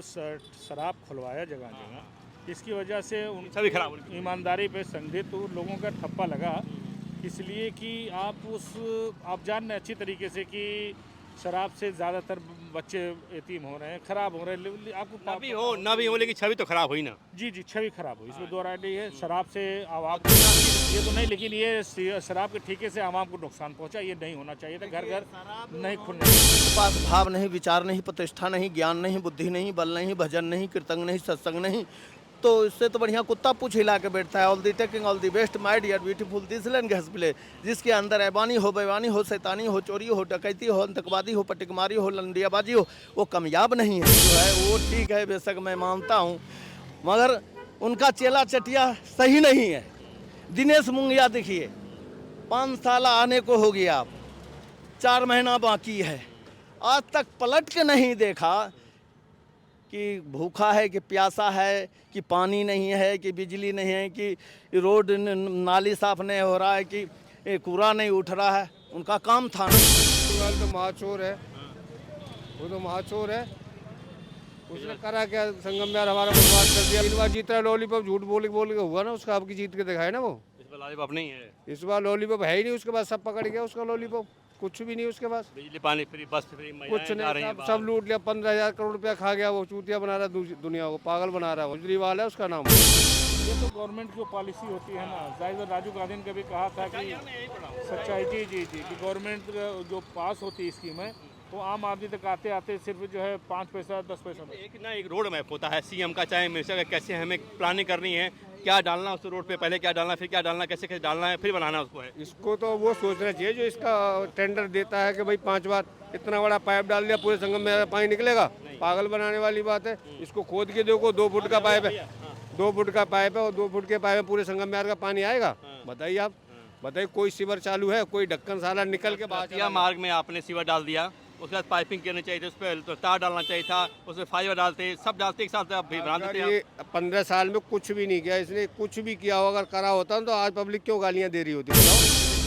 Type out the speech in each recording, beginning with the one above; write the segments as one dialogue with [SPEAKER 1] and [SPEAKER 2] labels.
[SPEAKER 1] शराब खुलवाया जगह जगह, इसकी वजह से उन
[SPEAKER 2] छवि खराब हो रही है।
[SPEAKER 1] ईमानदारी पे संदिग्ध लोगों का ठप्पा लगा, इसलिए कि आप जान रहे अच्छी तरीके से कि शराब से ज़्यादातर बच्चे यतीम हो रहे हैं, ख़राब हो रहे हैं। आपको
[SPEAKER 2] ना भी हो लेकिन छवि तो खराब हुई ना।
[SPEAKER 1] जी छवि खराब हुई, इसमें दो राय नहीं है। शराब से आवाम ये तो नहीं, लेकिन ये शराब के ठेके से आवाम को नुकसान पहुंचा, ये नहीं होना चाहिए था। घर घर नहीं खुलना
[SPEAKER 3] के पास भाव नहीं, विचार नहीं, प्रतिष्ठा नहीं, ज्ञान नहीं, बुद्धि नहीं, बल नहीं, भजन नहीं, कीर्तन नहीं, सत्संग नहीं, तो इससे तो बढ़िया कुत्ता पूछ हिला के बैठता है। All the taking all the best my dear beautiful this land gas play, जिसके अंदर ऐबानी हो, बेवानी हो, शैतानी हो, चोरी हो, डकैती हो, अंतकवादी हो, पटिकमारी हो, लंडियाबाजी हो, वो कामयाब नहीं है। जो है वो ठीक है, बेशक मैं मानता हूँ, मगर उनका चेला चटिया सही नहीं है। दिनेश मुंगिया देखिए, 5 साल आने को हो गया, 4 महीना बाकी है, आज तक पलट के नहीं देखा कि भूखा है कि प्यासा है, कि पानी नहीं है, कि बिजली नहीं है, कि रोड नाली साफ नहीं हो रहा है, कि कूड़ा नहीं उठ रहा है। उनका काम था ना।
[SPEAKER 4] तो महाचोर है, वो तो महाचोर है। उसने करा क्या संगम में, हमारा बर्बाद कर दिया। इस बार जीत रहा लॉलीपॉप, झूठ बोल के हुआ ना, उसका आपकी जीत के दिखाए ना वो।
[SPEAKER 2] इस बार लॉलीपॉप नहीं है,
[SPEAKER 4] इस बार लॉलीपॉप है ही नहीं, उसके बाद सब पकड़ गया उसका लॉलीपॉप, कुछ भी नहीं उसके पास,
[SPEAKER 2] बिजली पानी फ्री, बस फ्री,
[SPEAKER 4] कुछ नहीं, सब लूट लिया। 15,000 करोड़ रुपया खा गया वो, चूतिया बना रहा है दुनिया को, पागल बना रहा है। केजरीवाल है उसका नाम।
[SPEAKER 1] ये तो गवर्नमेंट की पॉलिसी होती है ना। जाहिर राजीव गांधी ने कभी कहा था कि सच्चाई जी कि गवर्नमेंट जो पास होती है स्कीमें, तो आम आदमी तक आते आते सिर्फ जो है 5 पैसा 10 पैसा
[SPEAKER 2] एक रोड मैप होता है सीएम का, चाहे मिनिस्टर का, कैसे हमें प्लानिंग करनी है, क्या डालना उस रोड पे, पहले क्या डालना, फिर क्या डालना, कैसे कैसे डालना है, फिर बनाना उसको है।
[SPEAKER 4] इसको तो वो सोचना चाहिए जो इसका टेंडर देता है कि भाई 5 बार इतना बड़ा पाइप डाल दिया, पूरे संगम में पानी निकलेगा। पागल बनाने वाली बात है। इसको खोद के देखो, 2 फुट का पाइप है, 2 फुट का पाइप है, और 2 फुट के पाइप में पूरे संगम में का पानी आएगा? बताइए आप, बताइए। कोई सीवर चालू है, कोई ढक्कन साला निकल के बाहर।
[SPEAKER 2] मार्ग में आपने सीवर डाल दिया, उसके बाद पाइपिंग करनी चाहिए थी, उस पर तो तार डालना चाहिए था, उसमें फाइबर डालते, सब डालते एक साथ आप भी बना देते।
[SPEAKER 4] ये 15 साल में कुछ भी नहीं किया इसने। कुछ भी किया हो अगर करा होता तो आज पब्लिक क्यों गालियां दे रही होती? बताओ।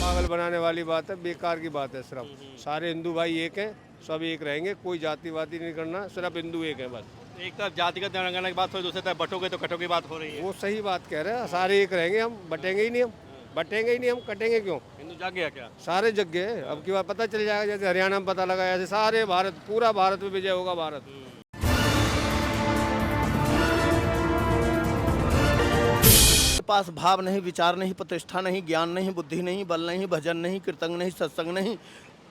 [SPEAKER 4] पागल बनाने वाली बात है, बेकार की बात है। सिर्फ सारे हिंदू भाई एक हैं, सब एक रहेंगे, कोई जातिवादी नहीं करना, सिर्फ हिंदू एक है बस।
[SPEAKER 2] एक तरफ जातिगत जनगणना की बात हो, दूसरी तरफ बटोगे तो कटोगे की बात हो रही है।
[SPEAKER 4] वो सही बात कह रहे हैं, सारे एक रहेंगे, हम बटेंगे ही नहीं, हम बटेंगे ही नहीं, हम कटेंगे क्यों?
[SPEAKER 2] हिंदू जाग गया क्या?
[SPEAKER 4] सारे जग गए। अब की बार पता चल जाएगा, जैसे हरियाणा में पता लगा, ऐसे सारे भारत, पूरा भारत में विजय होगा भारत।
[SPEAKER 3] के पास भाव नहीं, विचार नहीं, प्रतिष्ठा नहीं, ज्ञान नहीं, बुद्धि नहीं, बल नहीं, भजन नहीं, कीर्तन नहीं, सत्संग नहीं,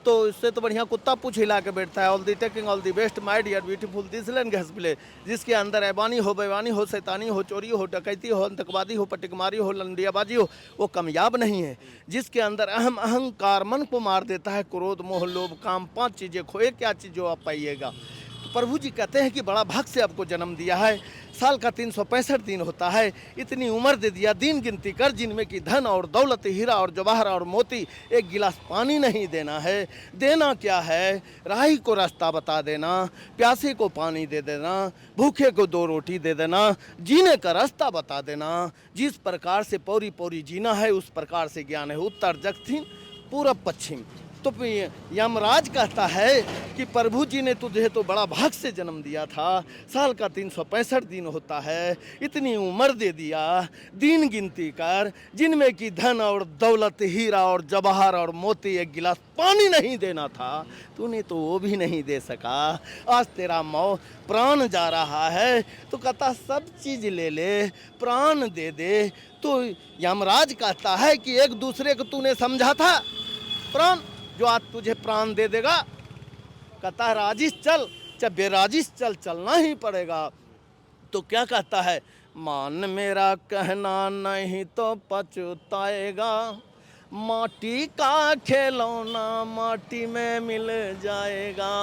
[SPEAKER 3] तो इससे तो बढ़िया कुत्ता पूछ हिला के बैठता है। All the taking all the best my dear beautiful this land gas play, जिसके अंदर ऐबानी हो, बेवानी हो, शैतानी हो, चोरी हो, डकैती हो, अंतकवादी हो, पटिकमारी हो, लंडियाबाजी हो, वो कामयाब नहीं है। जिसके अंदर अहंकार मन को मार देता है, क्रोध मोह लोभ काम, 5 चीज़ें खोए, क्या चीज़ जो आप पाइएगा। तो प्रभु जी कहते हैं कि बड़ा भाग से आपको जन्म दिया है, साल का 365 दिन होता है, इतनी उम्र दे दिया, दिन गिनती कर, जिनमें कि धन और दौलत, हीरा और जवाहर और मोती, एक गिलास पानी नहीं देना है। देना क्या है? राही को रास्ता बता देना, प्यासे को पानी दे देना, भूखे को 2 रोटी दे देना, जीने का रास्ता बता देना। जिस प्रकार से पौरी पौरी जीना है, उस प्रकार से ज्ञान है। उत्तर दक्षिण पूरब पश्चिम। तो यमराज कहता है कि प्रभु जी ने तुझे तो बड़ा भाग से जन्म दिया था, साल का 365 दिन होता है, इतनी उम्र दे दिया, दिन गिनती कर, जिनमें कि धन और दौलत, हीरा और जवाहर और मोती, एक गिलास पानी नहीं देना था, तूने तो वो भी नहीं दे सका। आज तेरा प्राण जा रहा है, तो कहता सब चीज़ ले ले, प्राण दे दे। तो यमराज कहता है कि एक दूसरे को तूने समझा था प्राण, जो आज तुझे प्राण दे देगा। कहता है राजिश चल, चाहे बेराजिश चल, चलना ही पड़ेगा। तो क्या कहता है? मान मेरा कहना नहीं तो पछताएगा, माटी का खिलौना माटी में मिल जाएगा,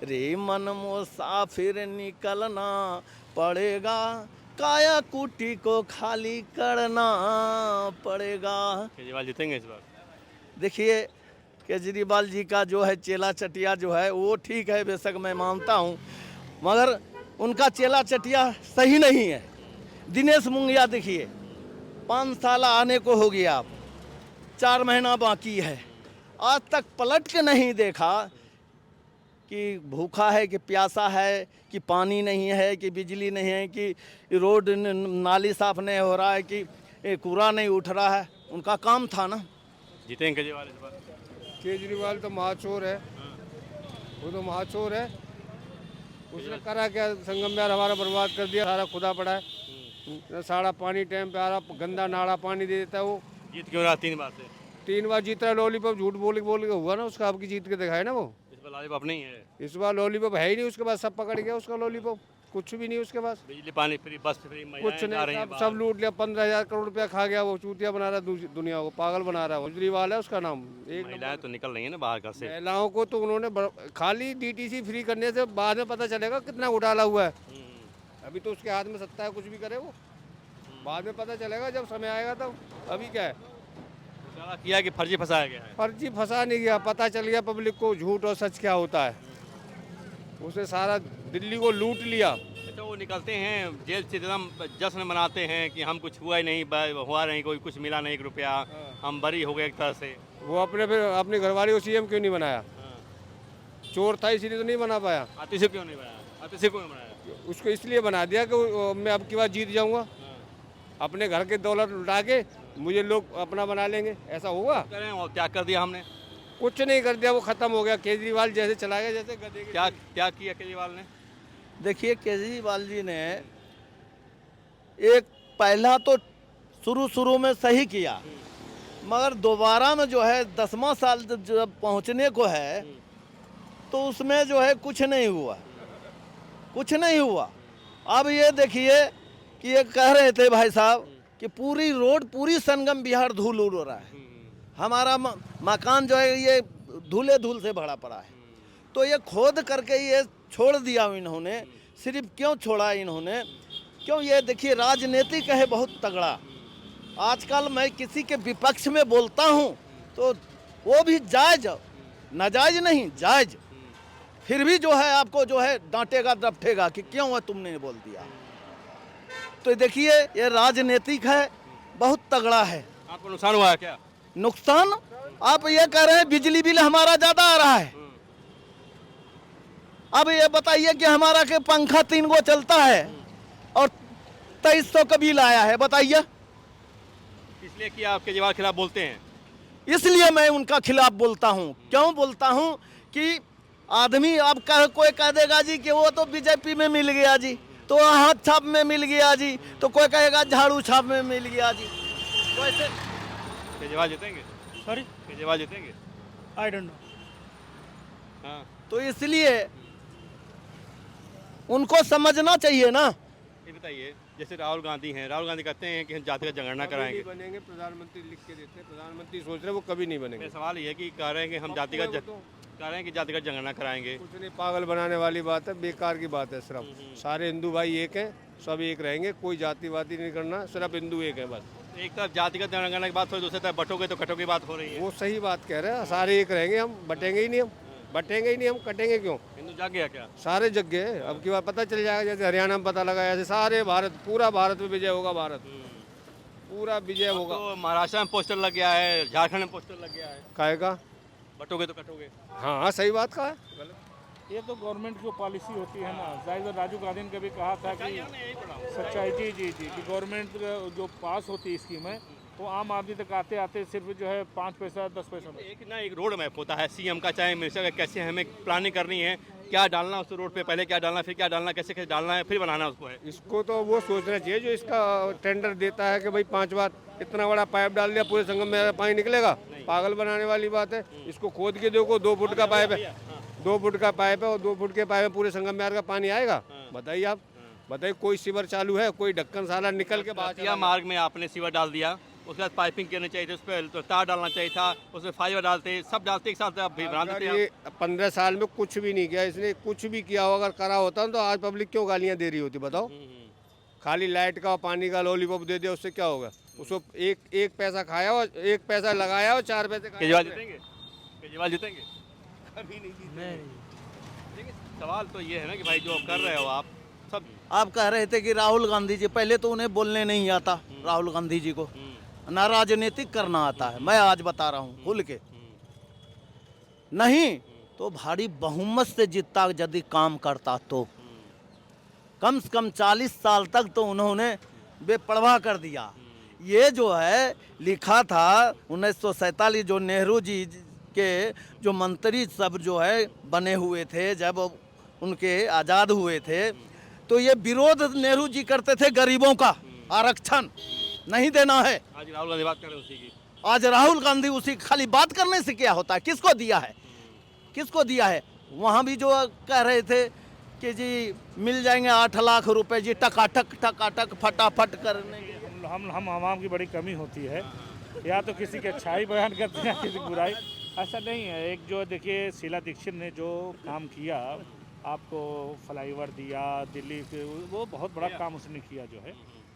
[SPEAKER 3] रे मन मुसाफिर निकलना पड़ेगा, काया कुटी को खाली करना पड़ेगा।
[SPEAKER 2] केजरीवाल जीतेंगे इस बार?
[SPEAKER 3] देखिए, केजरीवाल जी का जो है चेला चटिया जो है वो ठीक है, बेशक मैं मानता हूँ, मगर उनका चेला चटिया सही नहीं है। दिनेश मुंगिया देखिए, 5 साल आने को हो गया, 4 महीना बाकी है, आज तक पलट के नहीं देखा कि भूखा है कि प्यासा है, कि पानी नहीं है, कि बिजली नहीं है, कि रोड नाली साफ नहीं हो रहा है, कि कूड़ा नहीं उठ रहा है। उनका काम था ना।
[SPEAKER 2] जीतेंगे केजरीवाल इस बार?
[SPEAKER 4] केजरीवाल तो महाचोर है, वो तो महाचोर है। उसने करा क्या? संगम यार हमारा बर्बाद कर दिया, सारा खुदा पड़ा है। सारा पानी टाइम पे आ रहा, गंदा नाला पानी दे देता है वो।
[SPEAKER 2] जीत क्यों रहा 3 बार से?
[SPEAKER 4] 3 बार जीत रहा है लॉलीपॉप, झूठ बोल के हुआ ना उसका, आपकी जीत के दिखाए ना वो।
[SPEAKER 2] इस बार लॉलीपॉप नहीं है,
[SPEAKER 4] इस बार लॉलीपॉप है ही नहीं उसके पास, सब पकड़ गया उसका लॉलीपॉप, कुछ भी नहीं उसके पास,
[SPEAKER 2] बिजली पानी फ्री, बस फ्री,
[SPEAKER 4] कुछ
[SPEAKER 2] महिलाएं जा रही
[SPEAKER 4] नहीं,
[SPEAKER 2] हैं
[SPEAKER 4] सब
[SPEAKER 2] बाहर।
[SPEAKER 4] लूट लिया। 15,000 करोड़ रुपया खा गया वो, चूतिया बना रहा है दुनिया को, पागल बना रहा है। केजरीवाल है उसका नाम। एक
[SPEAKER 2] महिलाएं तो निकल रही है ना बाहर घर से।
[SPEAKER 4] महिलाओं को तो उन्होंने खाली डीटीसी फ्री करने से बाद में पता चलेगा कितना घोटाला हुआ है। अभी तो उसके हाथ में सत्ता है, कुछ भी करे वो, बाद में पता चलेगा जब समय आएगा तब। अभी क्या है,
[SPEAKER 2] सारा किया कि फर्जी फंसाया गया है।
[SPEAKER 4] फर्जी फंसा नहीं गया, पता चल गया पब्लिक को झूठ और सच क्या होता है। उसने सारा दिल्ली को लूट लिया।
[SPEAKER 2] तो वो निकलते हैं जेल से एकदम जश्न मनाते हैं कि हम कुछ हुआ ही नहीं, हुआ नहीं, कोई कुछ मिला नहीं, 1 रुपया, हम बरी हो गए एक तरह से।
[SPEAKER 4] वो अपनी घरवाली को सीएम क्यों नहीं बनाया? चोर था इसीलिए तो नहीं बना पाया।
[SPEAKER 2] आतिशी क्यों नहीं बनाया? आतिशी क्यों नहीं बनाया?
[SPEAKER 4] उसको इसलिए बना दिया कि मैं अब की बार जीत जाऊंगा, अपने घर के दौलत लुटा के मुझे लोग अपना बना लेंगे, ऐसा होगा?
[SPEAKER 2] करें और त्याग कर दिया हमने।
[SPEAKER 4] कुछ नहीं कर दिया, वो खत्म हो गया। केजरीवाल जैसे चला गया जैसे गधे के।
[SPEAKER 2] क्या किया केजरीवाल ने?
[SPEAKER 3] देखिए केजरीवाल जी ने एक पहला तो शुरू में सही किया, मगर दोबारा में जो है 10वां साल जब पहुंचने को है तो उसमें जो है कुछ नहीं हुआ, कुछ नहीं हुआ। अब ये देखिए कि ये कह रहे थे भाई साहब कि पूरी रोड, पूरी संगम बिहार धूल उड़ रहा है, हमारा मकान जो है ये धूल से भरा पड़ा है। तो ये खोद करके ये छोड़ दिया इन्होंने। सिर्फ क्यों छोड़ा इन्होंने? क्यों? ये देखिए राजनीतिक है बहुत तगड़ा। आजकल मैं किसी के विपक्ष में बोलता हूँ तो वो भी जायज, नाजायज नहीं, जायज, फिर भी जो है आपको जो है डांटेगा डपटेगा कि क्यों है तुमने बोल दिया। तो देखिए ये राजनीतिक है, बहुत तगड़ा है।
[SPEAKER 2] आपको नुकसान हुआ है क्या?
[SPEAKER 3] नुकसान आप ये कह रहे हैं बिजली बिल हमारा ज्यादा आ रहा है। अब ये बताइए कि हमारा के पंखा 3 गो चलता है और 2300 का बिल आया है, बताइए।
[SPEAKER 2] इसलिए कि आप केजरीवाल के खिलाफ बोलते हैं?
[SPEAKER 3] इसलिए मैं उनका खिलाफ बोलता हूँ। क्यों बोलता हूँ कि आदमी अब कोई कह देगा जी कि वो तो बीजेपी में मिल गया जी, तो हाथ छाप में मिल गया जी, तो कोई कहेगा झाड़ू छाप में मिल गया जी। तो ऐसे
[SPEAKER 2] केजरीवाल जीतेंगे?
[SPEAKER 1] सॉरी,
[SPEAKER 2] केजरीवाल जीतेंगे?
[SPEAKER 1] I don't know.
[SPEAKER 2] हाँ,
[SPEAKER 3] तो इसलिए उनको समझना चाहिए ना।
[SPEAKER 2] ये बताइए, जैसे राहुल गांधी हैं, राहुल गांधी कहते हैं कि हम जातिगत जनगणना कराएंगे।
[SPEAKER 4] कभी नहीं बनेंगे, प्रधानमंत्री लिख के देते हैं, प्रधानमंत्री सोच रहे हैं वो कभी नहीं बनेंगे।
[SPEAKER 2] मेरा सवाल ये है कि कह रहे हैं कि हम कह रहे हैं कि जातिगत जनगणना कराएंगे।
[SPEAKER 4] कुछ नहीं, पागल बनाने वाली बात है, बेकार की बात है। सिर्फ सारे हिंदू भाई एक हैं, सब एक रहेंगे, कोई जातिवादी नहीं करना, सिर्फ हिंदू एक है बस।
[SPEAKER 2] एक तरफ जातिगत जनगणना की बात हो, दूसरी तरफ बटोगे तो कटोगे की बात हो रही है।
[SPEAKER 4] वो सही बात कह रहे हैं, सारे एक रहेंगे, हम बटेंगे ही नहीं, हम बटेंगे ही नहीं, हम कटेंगे क्यों?
[SPEAKER 2] हिंदू जाग गया क्या?
[SPEAKER 4] सारे जग गए, अब की बात पता चल जाएगा। जैसे हरियाणा में पता लगा, ऐसे सारे भारत, पूरा भारत में विजय होगा, भारत पूरा विजय होगा।
[SPEAKER 2] तो महाराष्ट्र में पोस्टर लग गया है, झारखंड में पोस्टर लग गया है,
[SPEAKER 4] काहेगा?
[SPEAKER 2] बटोगे तो कटोगे।
[SPEAKER 4] हाँ सही बात कहा है।
[SPEAKER 1] ये तो गवर्नमेंट की पॉलिसी होती है ना। जाहिर राजू गांधी ने कभी कहा था कि सच्चाई, जी जी जी, कि गवर्नमेंट जो पास होती है स्कीमें तो आम आदमी तक आते आते सिर्फ जो है 5 पैसा 10 पैसा में।
[SPEAKER 2] एक रोड मैप होता है सीएम का, चाहे मिनिस्टर का, कैसे हमें प्लानिंग करनी है, क्या डालना उस रोड पे, पहले क्या डालना, फिर क्या डालना, कैसे कैसे डालना है, फिर बनाना उसको है।
[SPEAKER 4] इसको तो वो सोचना चाहिए जो इसका टेंडर देता है कि भाई 5 बार इतना बड़ा पाइप डाल दिया, पूरे संगम में पानी निकलेगा, पागल बनाने वाली बात है। इसको खोद के देखो, 2 फुट का पाइप है, 2 फुट का पाइप है, और 2 फुट के पाइप में पूरे संगम में का पानी आएगा? बताइए आप, बताइए। कोई सीवर चालू है, कोई ढक्कन साला निकल के बाहर
[SPEAKER 2] या मार्ग में आपने सीवर डाल दिया, उसके बाद पाइपिंग करनी चाहिए थी, उस पर तो तार डालना चाहिए था, उसमें फाइबर डालते, सब डालते एक साथ, भी बना देते
[SPEAKER 4] ये 15 साल में कुछ भी नहीं किया इसने। कुछ भी किया हो अगर करा होता तो आज पब्लिक क्यों गालियां दे रही होती, बताओ? खाली लाइट का और पानी का लॉलीपॉप दे दिया, उससे क्या होगा? उसको एक पैसा खाया और 1 पैसा लगाया और 4 पैसे खाए।
[SPEAKER 2] केजरीवाल जीतेंगे? केजरीवाल जीतेंगे? कभी नहीं जीतेंगे। देखिए, सवाल तो ये है ना कि भाई जो कर रहे हो आप सब।
[SPEAKER 3] आप कह रहे थे कि राहुल गांधी जी, पहले तो उन्हें बोलने नहीं आता, राहुल गांधी जी को ना राजनीतिक करना आता है। मैं आज बता रहा हूँ खुल के, नहीं तो भारी बहुमत से जीतता यदि काम करता तो। कम से कम 40 साल तक तो उन्होंने बेपरवाह कर दिया। ये जो है लिखा था 1947 जो नेहरू जी के जो मंत्री सब जो है बने हुए थे जब उनके आज़ाद हुए थे, तो ये विरोध नेहरू जी करते थे गरीबों का आरक्षण नहीं देना है।
[SPEAKER 2] आज राहुल गांधी बात कर रहे हैं उसी की।
[SPEAKER 3] आज राहुल गांधी उसी खाली बात करने से क्या होता है? किसको दिया है? किसको दिया है? वहाँ भी जो कह रहे थे कि जी मिल जाएंगे 8 लाख रुपए जी टकाटक फटाफट करने के।
[SPEAKER 1] हम आवाम की बड़ी कमी होती है, या तो किसी की अच्छाई बयान करते हैं किसी की बुराई। ऐसा नहीं है। एक जो देखिए शीला दीक्षित ने जो काम किया, आपको फ्लाईओवर दिया दिल्ली के, वो बहुत बड़ा काम उसने किया जो है।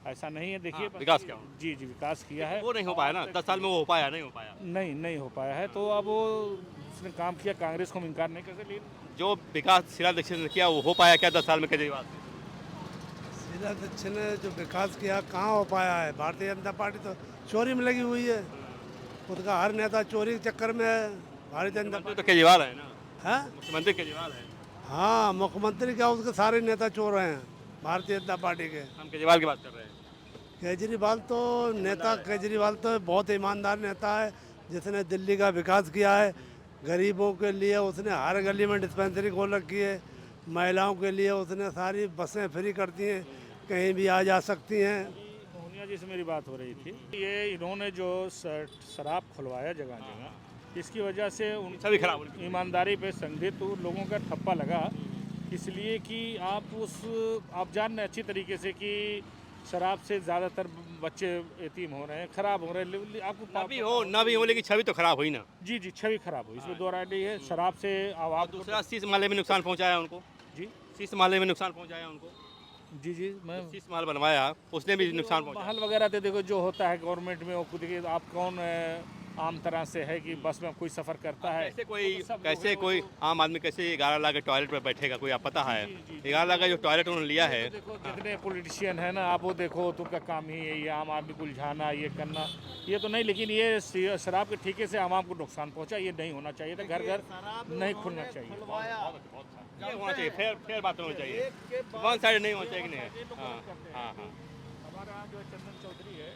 [SPEAKER 1] ऐसा नहीं है। देखिए
[SPEAKER 2] विकास क्या?
[SPEAKER 1] जी विकास किया है।
[SPEAKER 2] वो नहीं हो पाया ना, 10 साल में वो हो पाया नहीं हो पाया।
[SPEAKER 1] नहीं हो पाया है। तो अब वो उसने काम किया, कांग्रेस को हम इनकार नहीं कर सकते।
[SPEAKER 2] जो विकास शीला दीक्षित ने किया वो हो पाया क्या 10 साल में केजरीवाल से?
[SPEAKER 5] शीला दीक्षित ने जो विकास किया कहाँ हो पाया है? भारतीय जनता पार्टी तो चोरी में लगी हुई है। खुद का हर नेता चोरी के चक्कर में है। भारतीय जनता
[SPEAKER 2] मुख्यमंत्री तो केजरीवाल है ना,
[SPEAKER 5] है।
[SPEAKER 2] मुख्यमंत्री केजरीवाल है।
[SPEAKER 5] हाँ, मुख्यमंत्री क्या उसके सारे नेता चोर हैं भारतीय जनता पार्टी के।
[SPEAKER 2] हम केजरीवाल की बात कर रहे हैं।
[SPEAKER 5] केजरीवाल तो बहुत ईमानदार नेता है, जिसने दिल्ली का विकास किया है। गरीबों के लिए उसने हर गली में डिस्पेंसरी खोल रखी है। महिलाओं के लिए उसने सारी बसें फ्री कर दी हैं, कहीं भी आ जा सकती हैं।
[SPEAKER 1] मोहनिया जी से मेरी बात हो रही थी। ये इन्होंने जो शराब खुलवाया जगह जगह, इसकी वजह से उन
[SPEAKER 2] छवि खराब हो रही है।
[SPEAKER 1] ईमानदारी पे संदिग्ध लोगों का ठप्पा लगा, इसलिए कि आप जान रहे अच्छी तरीके से कि शराब से ज़्यादातर बच्चे यतीम हो रहे हैं, खराब हो रहे हैं। आपको
[SPEAKER 2] ना भी हो लेकिन छवि तो खराब हुई ना।
[SPEAKER 1] जी छवि खराब हुई, इसमें दो राय नहीं है। शराब से आवाम को
[SPEAKER 2] दूसरा शीश माले में नुकसान पहुंचाया उनको।
[SPEAKER 1] जी
[SPEAKER 2] शीश माले में नुकसान पहुंचाया उनको।
[SPEAKER 1] जी मैं
[SPEAKER 2] शीश महल बनवाया उसने भी नुकसान पहुंचाया।
[SPEAKER 1] महल वगैरह तो देखो जो होता है गवर्नमेंट में, वो खुद के आप कौन आम तरह से है कि बस में कोई सफ़र करता है।
[SPEAKER 2] कैसे कोई आम आदमी कैसे 11 लाख के टॉयलेट पर बैठेगा? कोई आप पता है 11 लाख का जो टॉयलेट उन्होंने लिया है।
[SPEAKER 1] देखो जितने पॉलिटिशियन है ना, आप वो देखो तो उनका काम ही है ये आम आदमी को उलझाना, ये करना, ये तो नहीं। लेकिन ये शराब के ठेके से आवाम को नुकसान पहुंचा, ये नहीं होना चाहिए था। घर घर नहीं खुलना चाहिए।
[SPEAKER 2] ये होना चाहिए, फेयर बात होनी चाहिए, वन साइड नहीं होना चाहिए कि नहीं। हाँ।
[SPEAKER 1] हमारे यहाँ जो चंदन चौधरी है